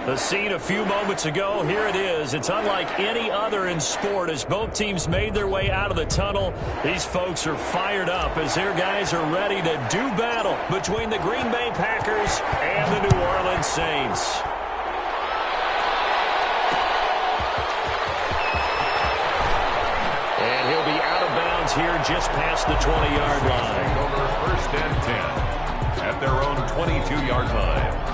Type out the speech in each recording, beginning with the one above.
The scene a few moments ago, here it is. It's unlike any other in sport as both teams made their way out of the tunnel. These folks are fired up as their guys are ready to do battle between the Green Bay Packers and the New Orleans Saints. And he'll be out of bounds here just past the 20-yard line. Over first and 10 at their own 22-yard line.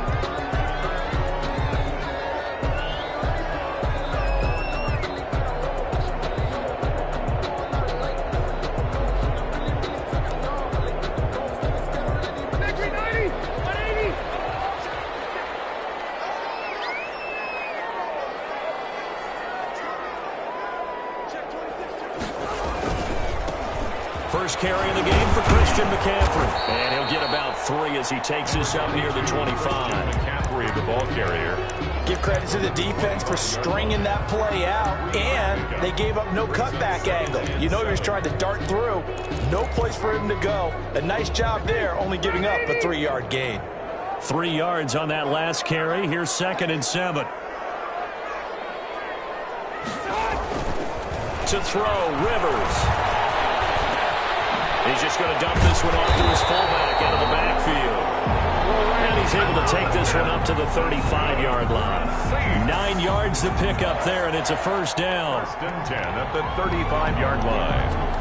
First carry of the game for Christian McCaffrey. And he'll get about 3 as he takes this up near the 25. McCaffrey, the ball carrier. Give credit to the defense for stringing that play out, and they gave up no cutback angle. You know he was trying to dart through. No place for him to go. A nice job there, only giving up a 3-yard gain. 3 yards on that last carry. Here's 2nd and 7. To throw, Rivers. He's just going to dump this one off to his fullback out of the backfield. And he's able to take this one up to the 35-yard line. 9 yards to pick up there, and it's a first down. First and 10 at the 35-yard line.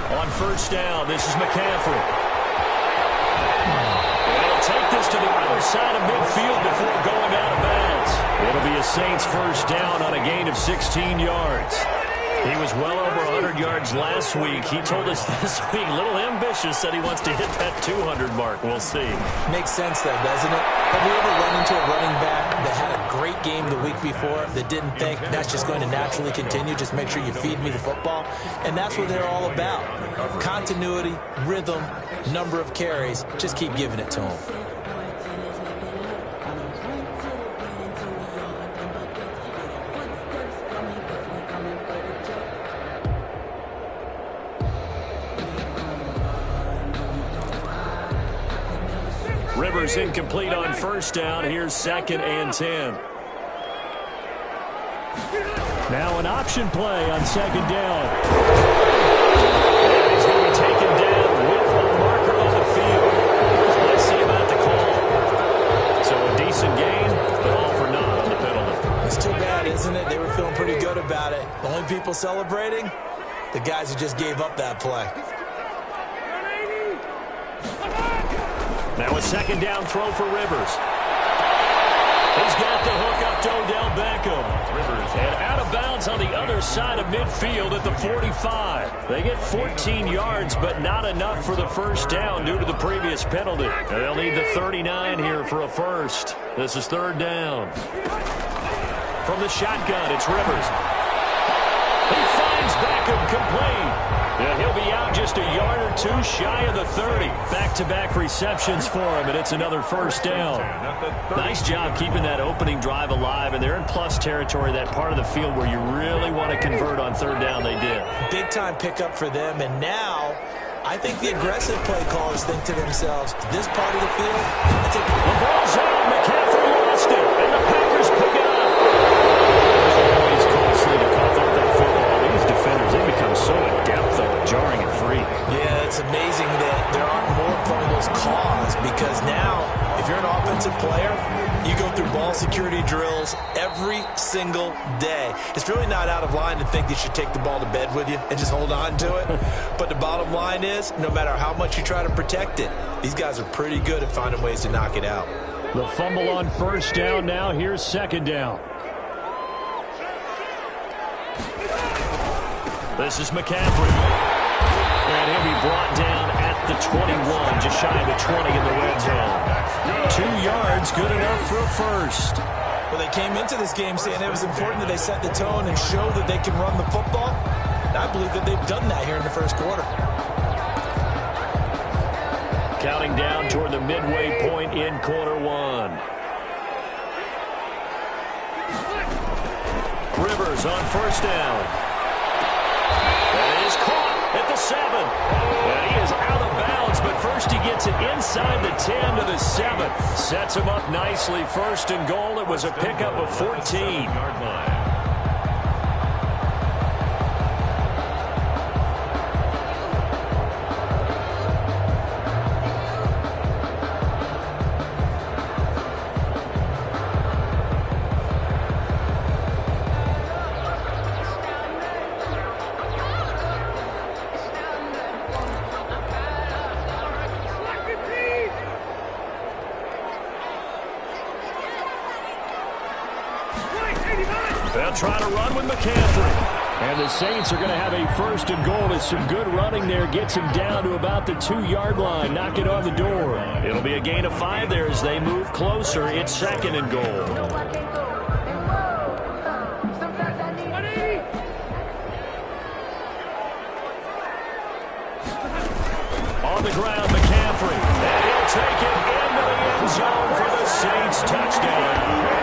On first down, this is McCaffrey. And he'll take this to the other side of midfield before going out of bounds. It'll be a Saints first down on a gain of 16 yards. He was well over 100 yards last week. He told us this week, a little ambitious, that he wants to hit that 200 mark. We'll see. Makes sense, though, doesn't it? Have we ever run into a running back that had a great game the week before that didn't think that's just going to naturally continue? Just make sure you feed me the football. And that's what they're all about. Continuity, rhythm, number of carries. Just keep giving it to them. Rivers incomplete on first down. Here's 2nd and 10. Now an option play on 2nd down. And he's going to be taken down with a marker on the field. Let's see about the call. So a decent gain, but all for naught on the penalty. It's too bad, isn't it? They were feeling pretty good about it. The only people celebrating, the guys who just gave up that play. Now a 2nd down throw for Rivers. He's got the hook up to Odell Beckham. Rivers and out of bounds on the other side of midfield at the 45. They get 14 yards, but not enough for the first down due to the previous penalty. They'll need the 39 here for a first. This is 3rd down. From the shotgun, it's Rivers. He finds Beckham complete. And he'll be out just a yard or 2 shy of the 30. Back-to-back receptions for him, and it's another first down. Nice job keeping that opening drive alive, and they're in plus territory, that part of the field where you really want to convert on 3rd down. They did. Big-time pickup for them, and now I think the aggressive play callers think to themselves, this part of the field, the ball's out. McCaffrey lost it, and the Packers pick it up. Always costly to cough up that football. These defenders, they become so adept, though, at jarring it free. Yeah, it's amazing that there aren't more fumbles caused, because now, if you're an offensive player, you go through ball security drills every single day. It's really not out of line to think you should take the ball to bed with you and just hold on to it. But the bottom line is, no matter how much you try to protect it, these guys are pretty good at finding ways to knock it out. The fumble on first down now. Here's 2nd down. This is McCaffrey. And he'll be brought down at the 21, just shy of the 20 in the red zone. 2 yards, good enough for a first. Well, they came into this game saying it was important that they set the tone and show that they can run the football. And I believe that they've done that here in the first quarter. coming down toward the midway point in quarter one. Rivers on first down. That is caught at the 7. And he is out of bounds, but first he gets it inside the 10 to the 7. Sets him up nicely. First and goal. It was a pickup of 14. They'll try to run with McCaffrey. And the Saints are going to have a first and goal as some good running there gets him down to about the 2-yard line. Knock it on the door. It'll be a gain of 5 there as they move closer. It's second and goal. On the ground, McCaffrey. And he'll take it into the end zone for the Saints touchdown.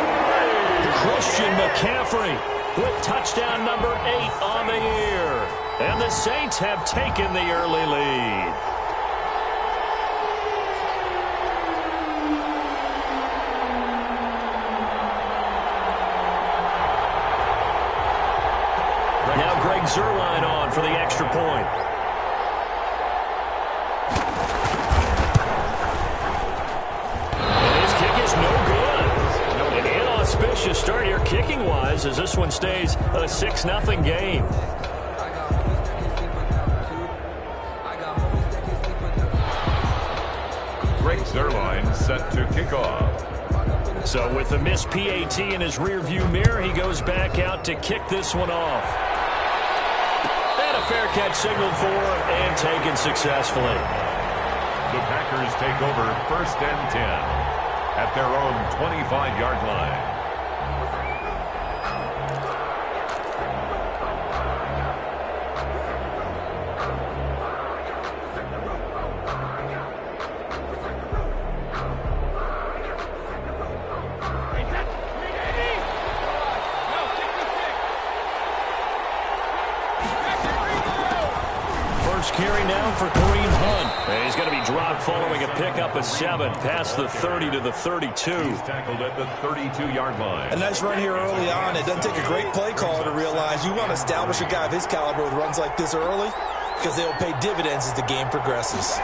Christian McCaffrey with touchdown number 8 on the year. And the Saints have taken the early lead. Now Greg Zuerlein on for the extra point. And his kick is no good. Auspicious start here kicking-wise as this one stays a 6-0 game. Greg Zuerlein set to kick off. So with the missed PAT in his rearview mirror, he goes back out to kick this one off. And a fair catch signaled for and taken successfully. The Packers take over first and 10 at their own 25-yard line. Carry now for Kareem Hunt. And he's going to be dropped following a pickup of 7 past the 30 to the 32. He's tackled at the 32-yard line. A nice run here early on. It doesn't take a great play caller to realize you want to establish a guy of his caliber with runs like this early because they'll pay dividends as the game progresses.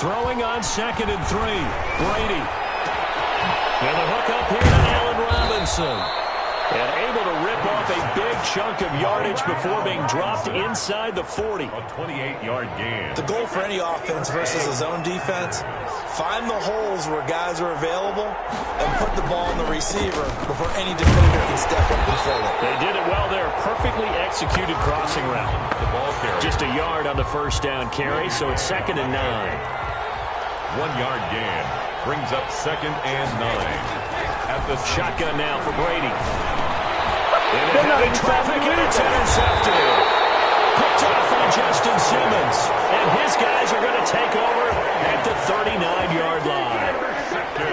Throwing on second and 3. Brady. And the hook up here to Allen Robinson. And able to rip off a big chunk of yardage before being dropped inside the 40. A 28-yard gain. The goal for any offense versus a zone defense, find the holes where guys are available and put the ball in the receiver before any defender can step up and fill it. They did it well there. Perfectly executed crossing route. The ball carry. Just a yard on the first down carry, so it's second and 9. 1-yard gain. Brings up second and 9. At the shotgun now for Brady. And heavy traffic, and it's intercepted. Picked off by Justin Simmons. And his guys are going to take over at the 39-yard line.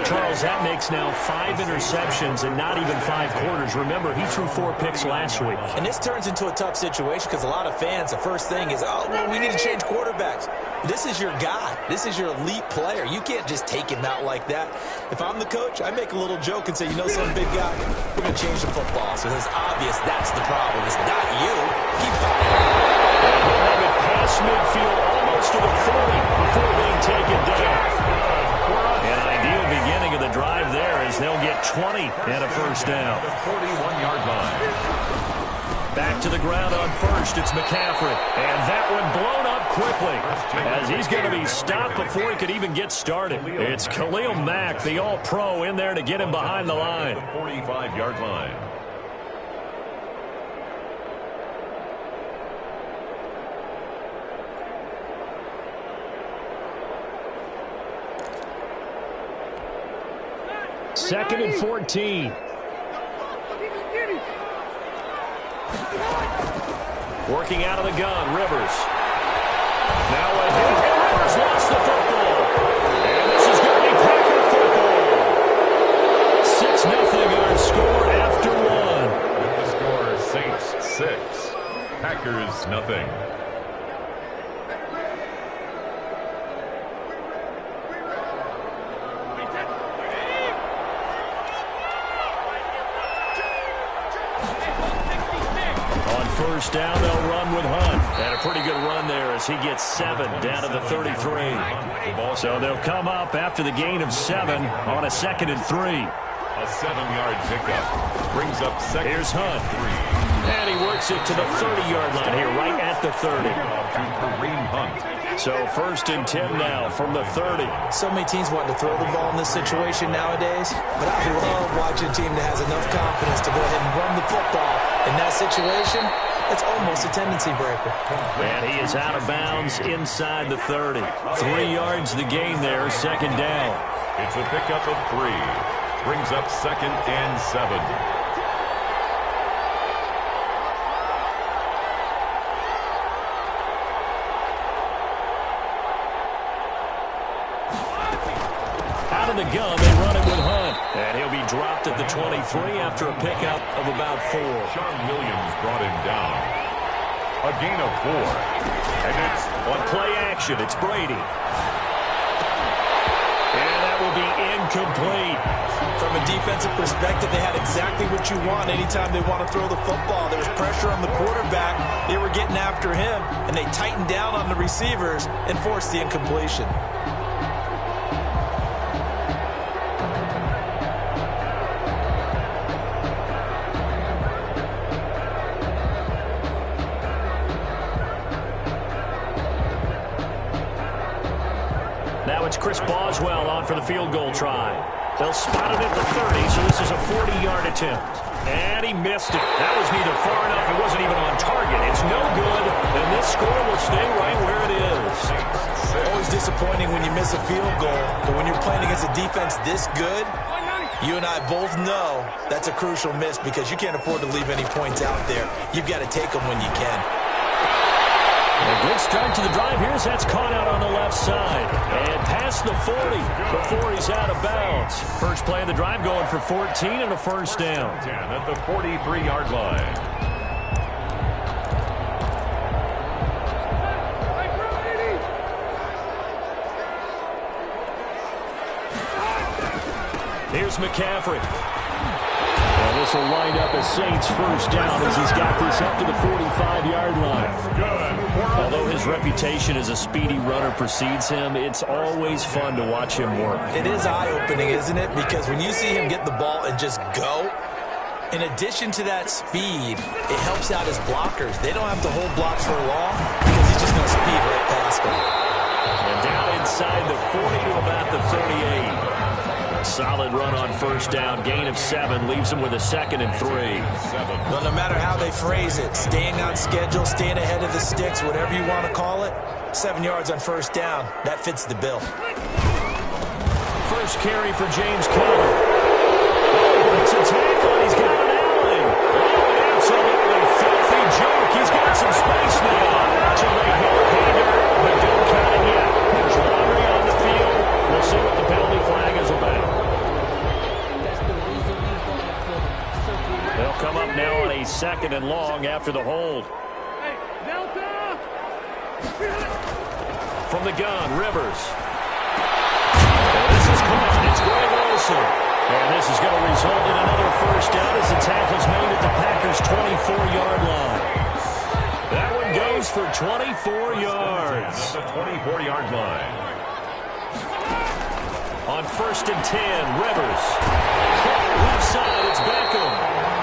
Charles, that makes now 5 interceptions and not even 5 quarters. Remember, he threw 4 picks last week. And this turns into a tough situation because a lot of fans, the first thing is, oh, well, we need to change quarterbacks. This is your guy. This is your elite player. You can't just take him out like that. If I'm the coach, I make a little joke and say, you know, some big guy, we're going to change the football. So it's obvious that's the problem. It's not you. Keep fighting. And he'll have it past midfield almost to the 40 before being taken down. An ideal beginning of the drive there as they'll get 20 and a first down. The 41-yard line. Back to the ground on first. It's McCaffrey. And that one blown up quickly as he's going to be stopped before he could even get started. It's Khalil Mack, the all-pro, in there to get him behind the line. The 45-yard line. Second and 14. Working out of the gun, Rivers. Now a hit, and Rivers lost the football. first down, they'll run with Hunt. And a pretty good run there as he gets 7 down to the 33. So they'll come up after the gain of 7 on a 2nd and 3. A 7-yard pickup brings up second. Here's Hunt. And he works it to the 30-yard line here, right at the 30. So 1st and 10 now from the 30. So many teams want to throw the ball in this situation nowadays, but I love watching a team that has enough confidence to go ahead and run the football. In that situation, it's almost a tendency breaker. And he is out of bounds inside the 30. 3 yards the gain there, 2nd down. It's a pickup of 3. Brings up 2nd and 7. Out of the gun, they run it with Hunt. And he'll be dropped at the 23 after a pickup of about 4. Sean Williams brought him down. A gain of 4. And it's on play action. It's Brady. And that will be incomplete. From a defensive perspective, they had exactly what you want anytime they want to throw the football. There was pressure on the quarterback. They were getting after him, and they tightened down on the receivers and forced the incompletion. Now it's Chris Boswell on for the field goal try. They'll spot it at the 30, so this is a 40-yard attempt. And he missed it. That was neither far enough. It wasn't even on target. It's no good, and this score will stay right where it is. Always disappointing when you miss a field goal, but when you're playing against a defense this good, you and I both know that's a crucial miss because you can't afford to leave any points out there. You've got to take them when you can. A good start to the drive. Here's that's caught out on the left side. And past the 40 before he's out of bounds. First play of the drive going for 14 and a first down. 10 at the 43-yard line. Here's McCaffrey. And this will line up as Saints first down as he's got this up to the 45-yard line. Although his reputation as a speedy runner precedes him, it's always fun to watch him work. It is eye-opening, isn't it? Because when you see him get the ball and just go, in addition to that speed, it helps out his blockers. They don't have to hold blocks for long because he's just going to speed right past them. And down inside the 40 to about the 38. Solid run on first down. Gain of 7 leaves him with a 2nd and 3. Well, no matter how they phrase it, staying on schedule, staying ahead of the sticks, whatever you want to call it, 7 yards on first down, that fits the bill. First carry for James Conner. It's a tackle. He's got an alley. Absolutely filthy joke. He's got some space now. It's a right-hander, but don't count it yet. There's Laundry on the field. We'll see what the penalty flag is about. They'll come up now on a 2nd and long after the hold. From the gun, Rivers. And this is caught. It's Greg Olsen. And this is going to result in another first down as the tackle's made at the Packers' 24-yard line. That one goes for 24 yards. At the 24-yard line. On 1st and 10, Rivers. Left side, it's Beckham.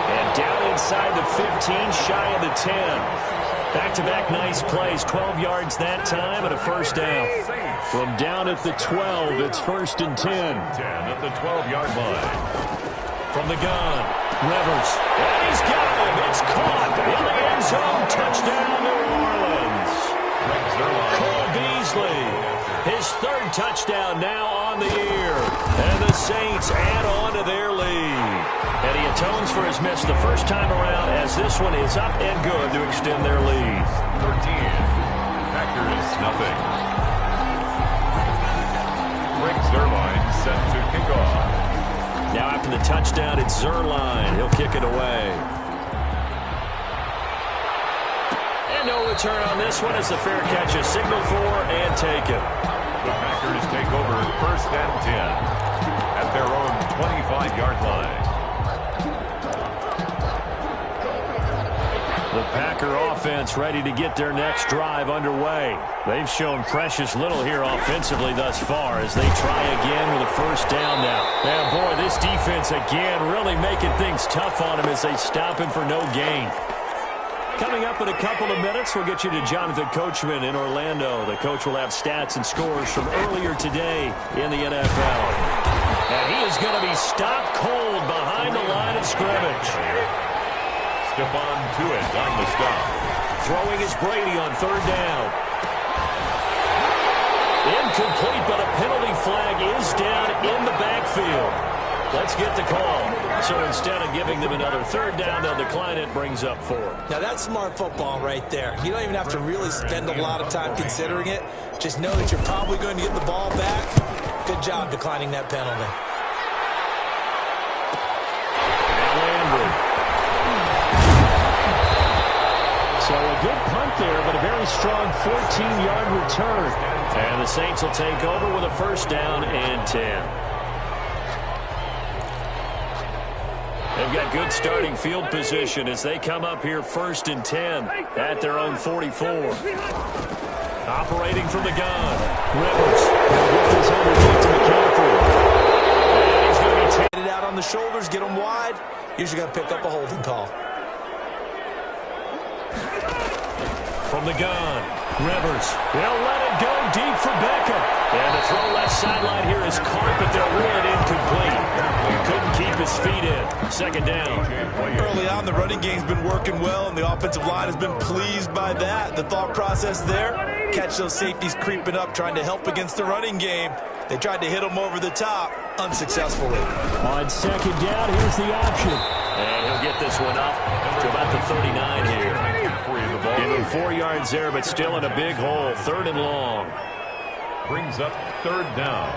And down inside the 15, shy of the 10. Back-to-back nice plays, 12 yards that time and a first down. From down at the 12, it's 1st and 10. 10 at the 12-yard line. From the gun, Rivers. And he's got him. It's caught in the end zone. Touchdown, New Orleans. Cole Beasley. His 3rd touchdown now on the year. And the Saints add on to their lead. And he atones for his miss the first time around as this one is up and good to extend their lead. 13. Packers nothing. Greg Zuerlein set to kick off. Now after the touchdown, it's Zuerlein. He'll kick it away. And no return on this one as the fair catch is signaled for and taken. The Packers take over 1st and 10 at their own 25-yard line. The Packer offense ready to get their next drive underway. They've shown precious little here offensively thus far as they try again with a first down now. And boy, this defense again really making things tough on him as they stop him for no gain. Coming up in a couple of minutes, we'll get you to Jonathan Coachman in Orlando. The coach will have stats and scores from earlier today in the NFL. And he is going to be stopped cold behind the line of scrimmage. Stephon Tuitt on the stop. Throwing is Brady on third down. Incomplete, but a penalty flag is down in the backfield. Let's get the call. So instead of giving them another third down, they'll decline it, brings up 4. Now that's smart football right there. You don't even have to really spend a lot of time considering it. Just know that you're probably going to get the ball back. Good job declining that penalty. So a good punt there, but a very strong 14-yard return. And the Saints will take over with a first down and 10. They've got good starting field position as they come up here first and 10 at their own 44. Operating from the gun. Rivers will get this underneath to McCaffrey. And he's going to be taken out on the shoulders, get them wide. Usually going to pick up a holding call. From the gun, Rivers. They'll let it go deep for Beckham. And the throw left sideline here is caught, but they'll rule it incomplete. Couldn't keep his feet in. Second down. Early on, the running game's been working well, and the offensive line has been pleased by that. The thought process there, catch those safeties creeping up, trying to help against the running game. They tried to hit them over the top, unsuccessfully. On second down, here's the option. And he'll get this one up to about the 39 here. Give him 4 yards there, but still in a big hole. Third and long. Brings up third down.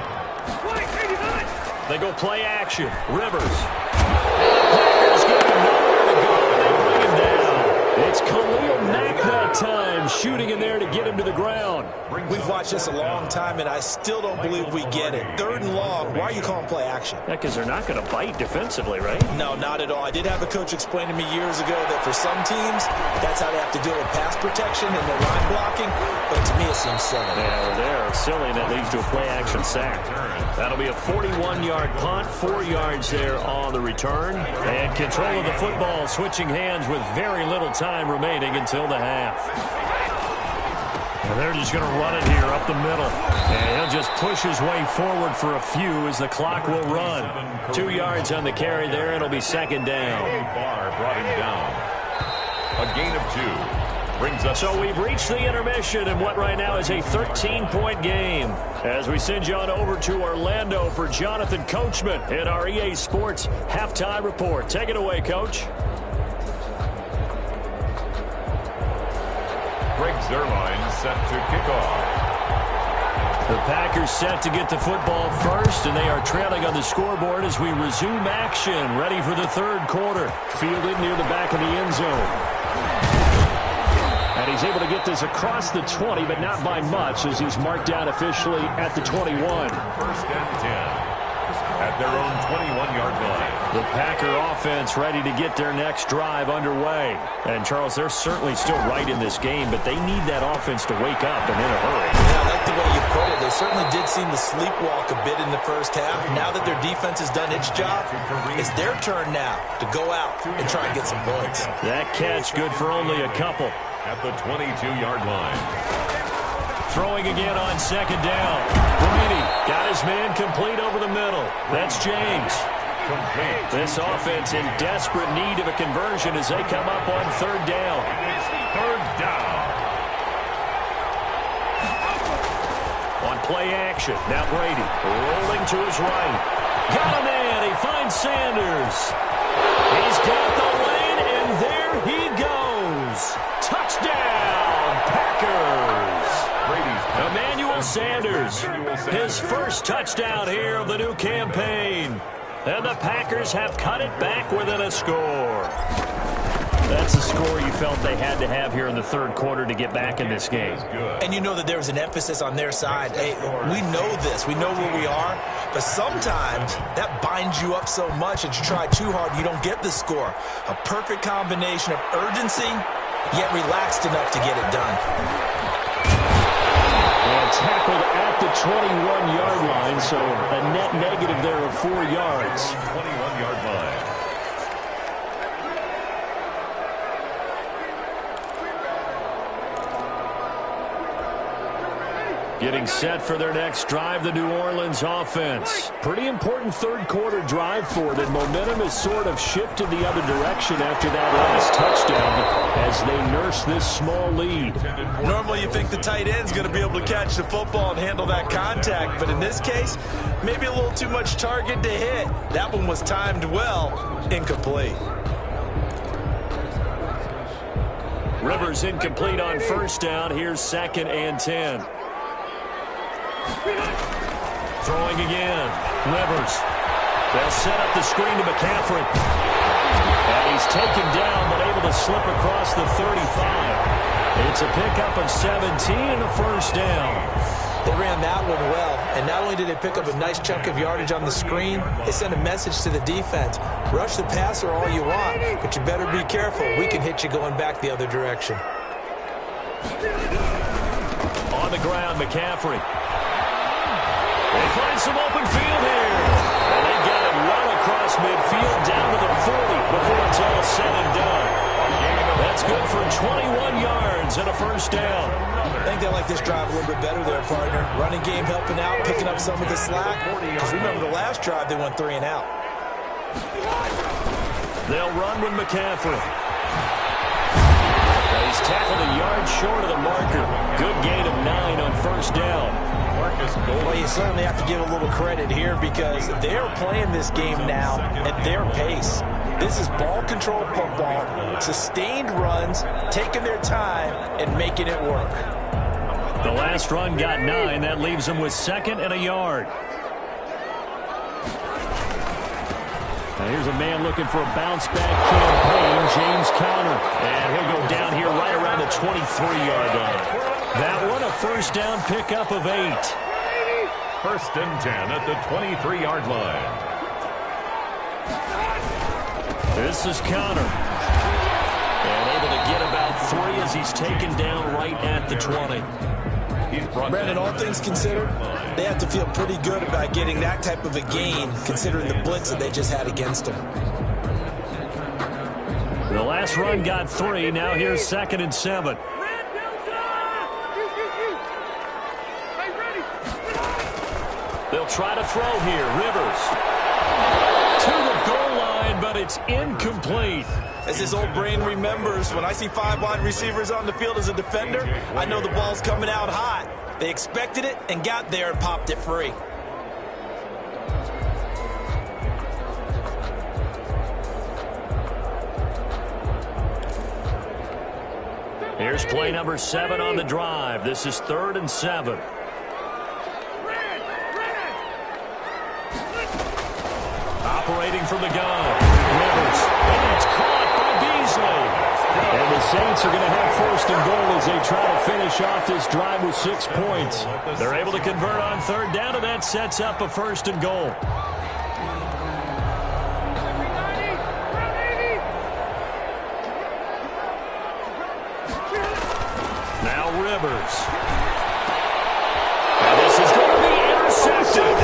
They go play action. Rivers. Packers get nowhere to go. They bring him down. It's Khalil Mack that time, shooting in there to get him to the ground. We've watched this a long time, and I still don't believe we get it. Third and long, why are you calling play action? Yeah, because they're not going to bite defensively, right? No, not at all. I did have a coach explain to me years ago that for some teams, that's how they have to deal with pass protection and their line blocking, but to me it seems silly. Yeah, they're silly, and that leads to a play action sack. That'll be a 41-yard punt, 4 yards there on the return, and control of the football, switching hands with very little time remaining until the half. And they're just going to run it here up the middle. And he'll just push his way forward for a few as the clock will run. 2 yards on the carry there. It'll be second down. Barr brought him down. A gain of 2. Brings us. So we've reached the intermission in what right now is a 13-point game. As we send you on over to Orlando for Jonathan Coachman in our EA Sports Halftime Report. Take it away, Coach. Greg Zuerlein set to kick off. The Packers set to get the football first, and they are trailing on the scoreboard as we resume action, ready for the third quarter. Fielded near the back of the end zone. And he's able to get this across the 20, but not by much, as he's marked down officially at the 21. First and 10. At their own 21-yard line. The Packer offense ready to get their next drive underway. And, Charles, they're certainly still right in this game, but they need that offense to wake up and in a hurry. Yeah, I like the way you put it. They certainly did seem to sleepwalk a bit in the first half. Now that their defense has done its job, it's their turn now to go out and try and get some points. That catch good for only a couple. At the 22-yard line. Throwing again on second down. Brady got his man complete over the middle. That's James. Complete. This offense in desperate need of a conversion as they come up on third down. Third down. On play action. Now Brady rolling to his right. Got a man. He finds Sanders. He's got the lane, and there he goes. Touchdown, Packers. Emmanuel Sanders, his first touchdown here of the new campaign. And the Packers have cut it back within a score. That's the score you felt they had to have here in the third quarter to get back in this game. And you know that there was an emphasis on their side. Hey, we know this. We know where we are. But sometimes that binds you up so much that you try too hard, you don't get the score. A perfect combination of urgency yet relaxed enough to get it done. And tackled at the 21-yard line, so a net negative there of 4 yards. 21-yard line. Getting set for their next drive, the New Orleans offense. Pretty important third-quarter drive for it, and momentum has sort of shifted the other direction after that last touchdown as they nurse this small lead. Normally you think the tight end's going to be able to catch the football and handle that contact, but in this case, maybe a little too much target to hit. That one was timed well, incomplete. Rivers incomplete on first down. Here's 2nd and 10. Throwing again. Rivers. They'll set up the screen to McCaffrey. And he's taken down, but able to slip across the 35. It's a pickup of 17 and a first down. They ran that one well, and not only did they pick up a nice chunk of yardage on the screen, they sent a message to the defense. Rush the passer all you want, but you better be careful. We can hit you going back the other direction. On the ground, McCaffrey. They find some open field here. And they got it well across midfield down to the 40 before it's all said and done. That's good for 21 yards and a first down. I think they like this drive a little bit better there, partner. Running game helping out, picking up some of the slack. Because remember the last drive, they went 3 and out. They'll run with McCaffrey. He's tackled a yard short of the marker. Good gain of 9 on first down. Well, you certainly have to give a little credit here because they're playing this game now at their pace. This is ball control football, sustained runs, taking their time, and making it work. The last run got 9. That leaves them with 2nd and a yard. Now here's a man looking for a bounce-back campaign, James Conner. And he'll go down here right around the 23-yard line. That one, a first down pickup of 8. 1st and 10 at the 23-yard line. This is Conner. And able to get about 3 as he's taken down right at the 20. Brandon, all things considered, they have to feel pretty good about getting that type of a gain considering the blitz that they just had against them. The last run got 3. Now here's 2nd and 7. They'll try to throw here. Rivers to the goal line, but it's incomplete. As his old brain remembers, when I see 5 wide receivers on the field as a defender, I know the ball's coming out hot. They expected it and got there and popped it free. Here's play number 7 on the drive. This is 3rd and 7. Operating from the gun. Rivers. And it's caught by Beasley. And the Saints are going to have 1st and goal as they try to finish off this drive with 6 points. They're able to convert on 3rd down, and that sets up a 1st and goal. Now Rivers. And this is going to be intercepted.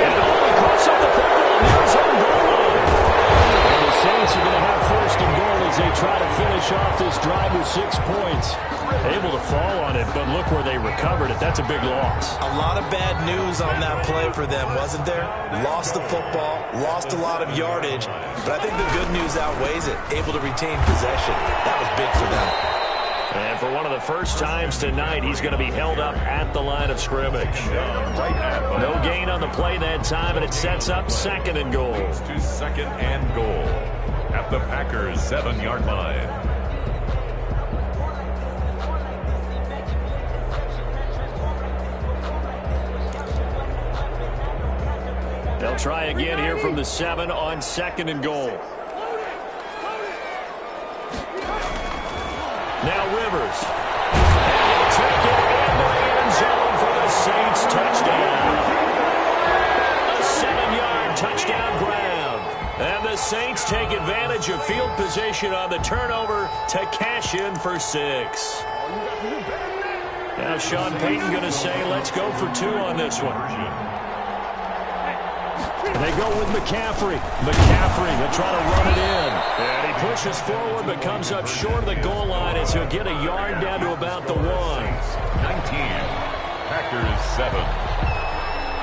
And all across up the football near his own goal line. And the Saints are going to have 1st and goal as they try to finish off this drive with 6 points. Able to fall on it, but look where they recovered it. That's a big loss. A lot of bad news on that play for them, wasn't there? Lost the football, lost a lot of yardage, but I think the good news outweighs it. Able to retain possession. That was big for them. And for one of the first times tonight, he's going to be held up at the line of scrimmage. No gain on the play that time, and it sets up 2nd and goal. To 2nd and goal at the Packers' 7-yard line. They'll try again here from the 7 on 2nd and goal. Now Rivers. And he'll take it in the end zone for the Saints touchdown. A 7-yard touchdown grab. And the Saints take advantage of field position. position on the turnover to cash in for 6. Now Sean Payton going to say, let's go for 2 on this one. And they go with McCaffrey. McCaffrey will try to run it in. And he pushes forward but comes up short of the goal line as he'll get a yard down to about the 1. 19. Packers 7.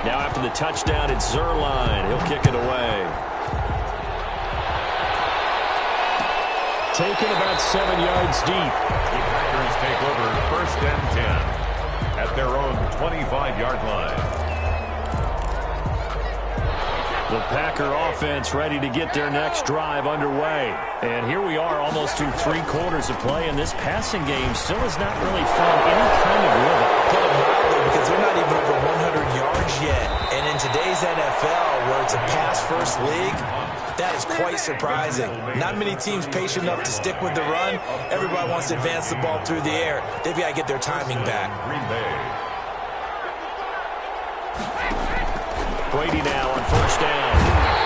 Now after the touchdown, it's Zerline. He'll kick it away. Taken about 7 yards deep. The Packers take over 1st and 10 at their own 25-yard line. The Packer offense ready to get their next drive underway. And here we are almost through 3 quarters of play, and this passing game still has not really found any kind of rhythm. Put it mildly, because they're not even over 100 yards yet. And in today's NFL, where it's a pass-first league, that is quite surprising. Not many teams patient enough to stick with the run. Everybody wants to advance the ball through the air. They've got to get their timing back. Green Bay. Brady now on 1st down.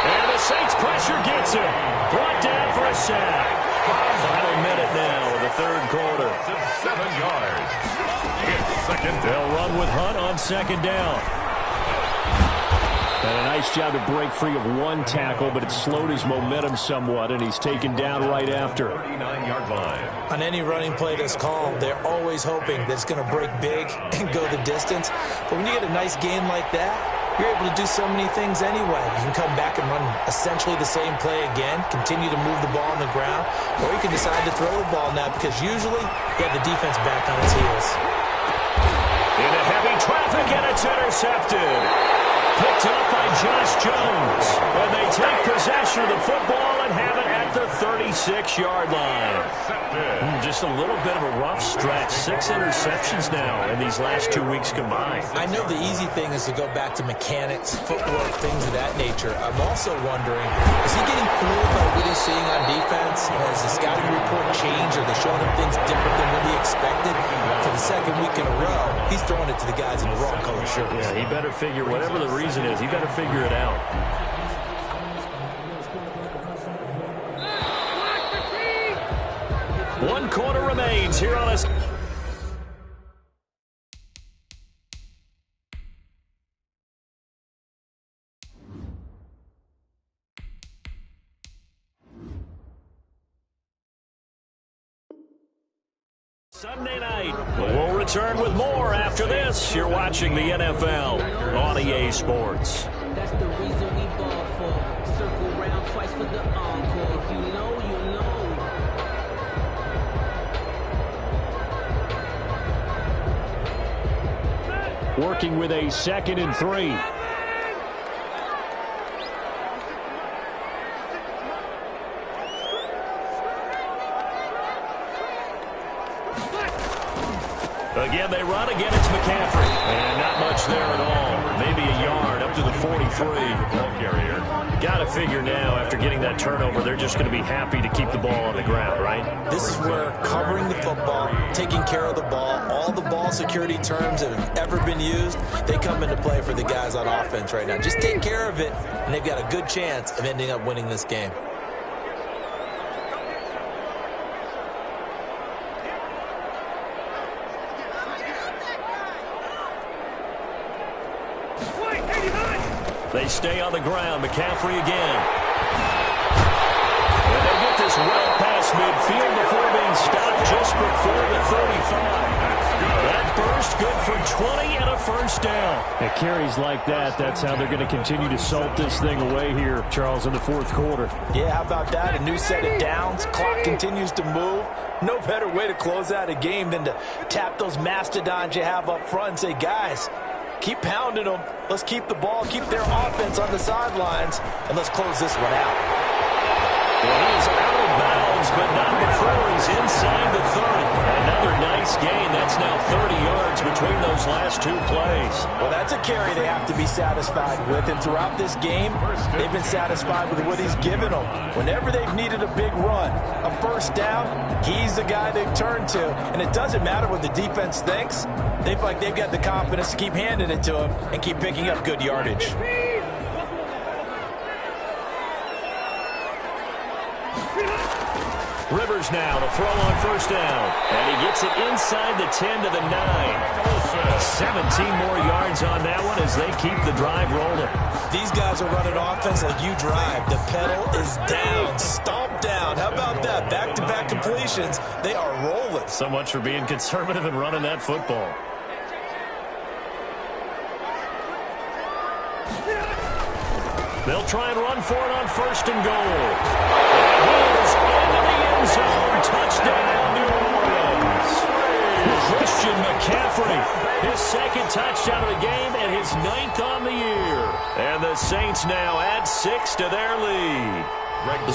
And the Saints pressure gets him. Brought down for a sack. Final minute now of the 3rd quarter. 7 yards. It's 2nd down. They'll run with Hunt on 2nd down. And a nice job to break free of 1 tackle, but it slowed his momentum somewhat, and he's taken down right after. 39-yard line. On any running play that's called, they're always hoping that it's going to break big and go the distance. But when you get a nice game like that, you're able to do so many things anyway. You can come back and run essentially the same play again, continue to move the ball on the ground, or you can decide to throw the ball now because usually you have the defense back on its heels. Into heavy traffic, and it's intercepted. Picked up by Josh Jones. And they take possession of the football and have it at the 36-yard line. Just a little bit of a rough stretch. 6 interceptions now in these last 2 weeks combined. I know the easy thing is to go back to mechanics, footwork, things of that nature. I'm also wondering, is he getting fooled by what he's seeing on defense? Has the scouting report changed? Are they showing him things different than what he expected? For the 2nd week in a row, he's throwing it to the guys in the wrong color shirts. Yeah, he better figure, whatever the reason is, he better figure it out. One quarter remains here on us. Sunday night. We'll return with more after this. You're watching the NFL on EA Sports. That's the reason we ball for. Circle round twice for the encore. If you know, you know. Working with a 2nd and 3. Again, they run. Again, it's McCaffrey. And not much there at all. Maybe a yard up to the 43. Ball carrier. Got to figure now, after getting that turnover, they're just going to be happy to keep the ball on the ground, right? This is where covering the football, taking care of the ball, all the ball security terms that have ever been used, they come into play for the guys on offense right now. Just take care of it, and they've got a good chance of ending up winning this game. They stay on the ground. McCaffrey again. And they get this well past midfield before being stopped just before the 35. That burst good for 20 and a 1st down. It carries like that. That's how they're going to continue to salt this thing away here, Charles, in the 4th quarter. Yeah, how about that? A new set of downs. Clock continues to move. No better way to close out a game than to tap those mastodons you have up front and say, guys, keep pounding them. Let's keep the ball, keep their offense on the sidelines, and let's close this one out. Well, he is out of bounds, but not before he's inside the 30. Another nice gain. That's now 30 yards between those last 2 plays. Well, that's a carry they have to be satisfied with, and throughout this game, they've been satisfied with what he's given them. Whenever they've needed a big run, a 1st down, he's the guy they've turned to, and it doesn't matter what the defense thinks. They feel like they've got the confidence to keep handing it to him and keep picking up good yardage. Rivers now to throw on first down. And he gets it inside the 10 to the 9. 17 more yards on that one as they keep the drive rolling. These guys are running offense like you drive. The pedal is down, stomp down. How about that? Back-to-back completions. They are rolling. So much for being conservative and running that football. They'll try and run for it on first and goal. And he is into the end zone. Touchdown, New Orleans. Christian McCaffrey, his second touchdown of the game and his 9th on the year. And the Saints now add 6 to their lead.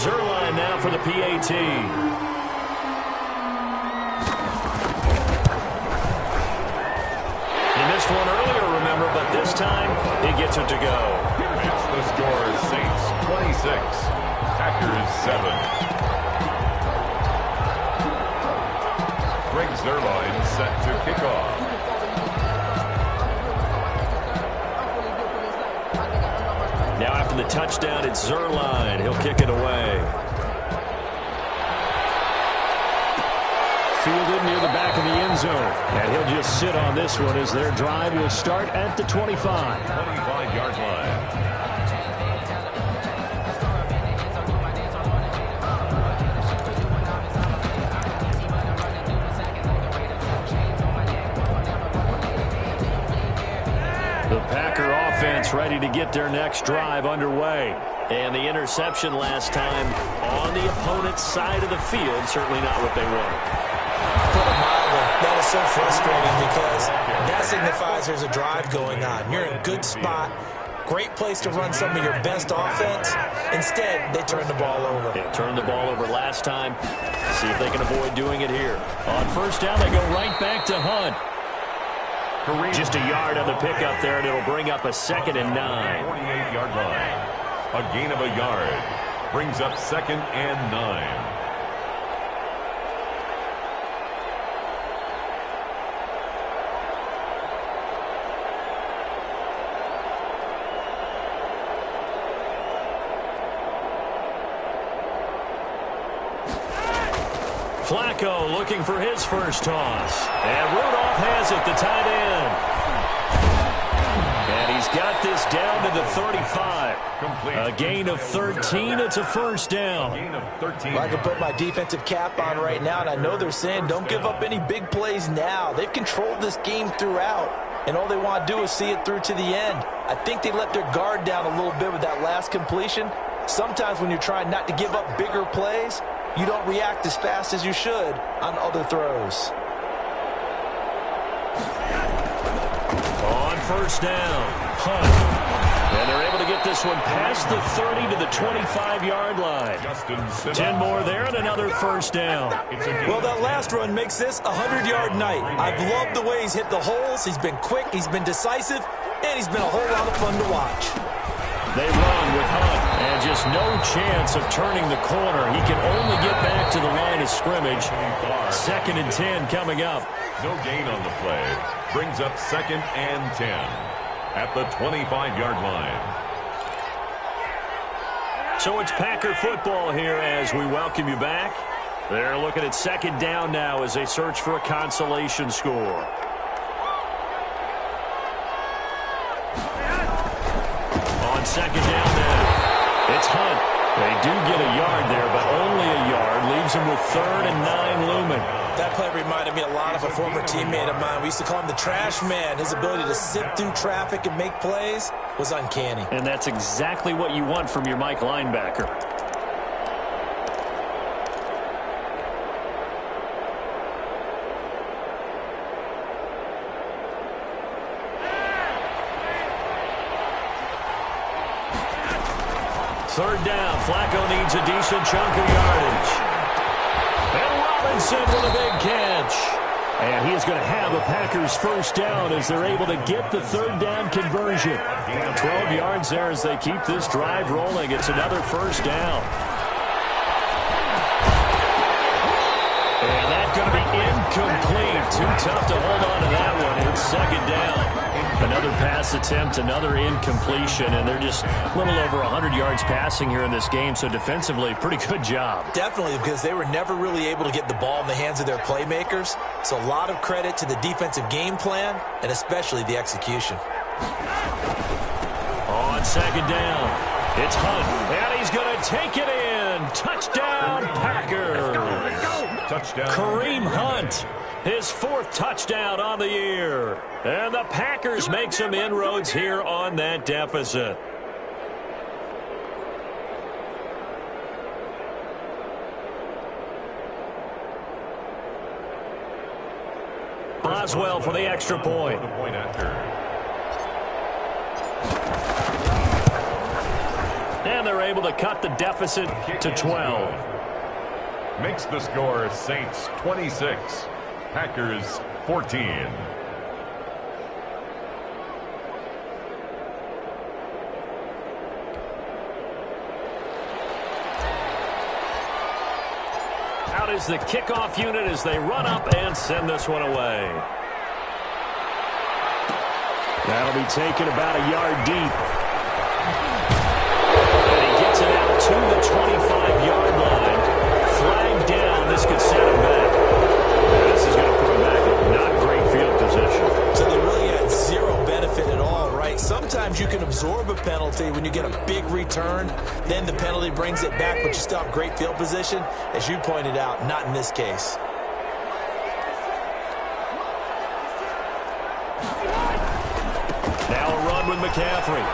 Zerline now for the PAT. He missed one earlier, remember, but this time he gets it to go. It's the score, Saints 26, Packers 7. Greg Zerline set to kick off. Now after the touchdown, it's Zerline. He'll kick it away. Fielded near the back of the end zone. And he'll just sit on this one as their drive will start at the 25. 25-yard line. The Packer offense ready to get their next drive underway. And the interception last time on the opponent's side of the field, certainly not what they wanted. Put it mildly, that is so frustrating because that signifies there's a drive going on. You're in a good spot. Great place to run some of your best offense. Instead, they turn the ball over. They turned the ball over last time. See if they can avoid doing it here. On first down, they go right back to Hunt. Just a yard on the pickup there, and it'll bring up a 2nd and 9. 48-yard line. A gain of a yard. Brings up 2nd and 9. Flacco looking for his first toss. And Rudolph has it, the tight end. And he's got this down to the 35. Complete. A gain of 13. It's a first down. Gain of 13. I can put my defensive cap on right now, and I know they're saying don't give up any big plays now. They've controlled this game throughout, and all they want to do is see it through to the end. I think they let their guard down a little bit with that last completion. Sometimes when you're trying not to give up bigger plays, you don't react as fast as you should on other throws. On first down, Hunt. And they're able to get this one past the 30 to the 25-yard line. 10 more there and another first down. Well, that last run makes this a 100-yard night. I've loved the way he's hit the holes. He's been quick, he's been decisive, and he's been a whole lot of fun to watch. They run with Hunt, and just no chance of turning the corner. He can only get back to the line of scrimmage. 2nd and 10 coming up. No gain on the play. Brings up 2nd and 10 at the 25-yard line. So it's Packer football here as we welcome you back. They're looking at 2nd down now as they search for a consolation score. On 2nd down now, it's Hunt. They do get a yard there, but only a yard. Leaves them with 3rd and 9 looming. That play reminded me a lot of a former teammate of mine. We used to call him the trash man. His ability to sift through traffic and make plays was uncanny. And that's exactly what you want from your Mike linebacker. Third down, Flacco needs a decent chunk of yardage. And Robinson with a big catch. And he is going to have a Packers first down as they're able to get the 3rd down conversion. 12 yards there as they keep this drive rolling. It's another first down. And that's going to be incomplete. Too tough to hold on to that one. It's 2nd down. Another pass pass attempt, another incompletion, and they're just a little over 100 yards passing here in this game, so defensively, pretty good job. Definitely, because they were never really able to get the ball in the hands of their playmakers, so a lot of credit to the defensive game plan, and especially the execution. On second down, it's Hunt, and he's going to take it in. Touchdown, Packers. Touchdown. Kareem Hunt, his 4th touchdown on the year. And the Packers make some inroads here on that deficit. Boswell for the extra point. And they're able to cut the deficit to 12. Makes the score Saints 26, Packers 14. Out is the kickoff unit as they run up and send this one away. That'll be taken about a yard deep. And he gets it out to the 25-yard line. Flag down. This could set him back. This is going to put him back in not great field position. So they really had zero benefit at all, right? Sometimes you can absorb a penalty when you get a big return. Then the penalty brings it back, but you still have great field position. As you pointed out, not in this case. Now a run with McCaffrey.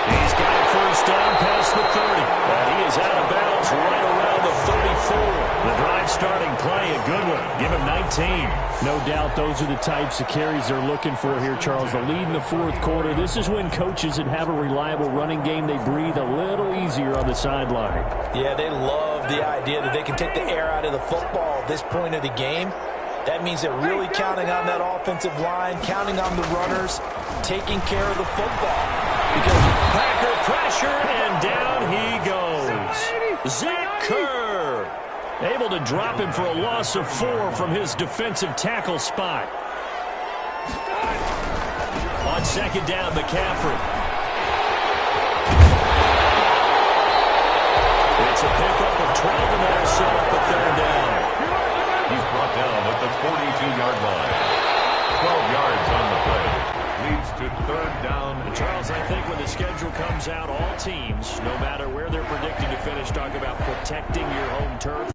He's got a first down past the 30. And he is out of bounds right around the 34. The drive starting play, a good one. Give him 19. No doubt those are the types of carries they're looking for here, Charles. The lead in the 4th quarter. This is when coaches that have a reliable running game, they breathe a little easier on the sideline. Yeah, they love the idea that they can take the air out of the football at this point of the game. That means they're really counting on that offensive line, counting on the runners, taking care of the football. Because Packer pressure, and down he goes. Zach Kerr able to drop him for a loss of 4 from his defensive tackle spot. On second down, McCaffrey. It's a pickup of 12, and that'll set up a 3rd down. He's brought down at the 42-yard line. 12 yards on the play. Leads to 3rd down. And Charles, I think when the schedule comes out, all teams, no matter where they're predicting to finish, talk about protecting your home turf.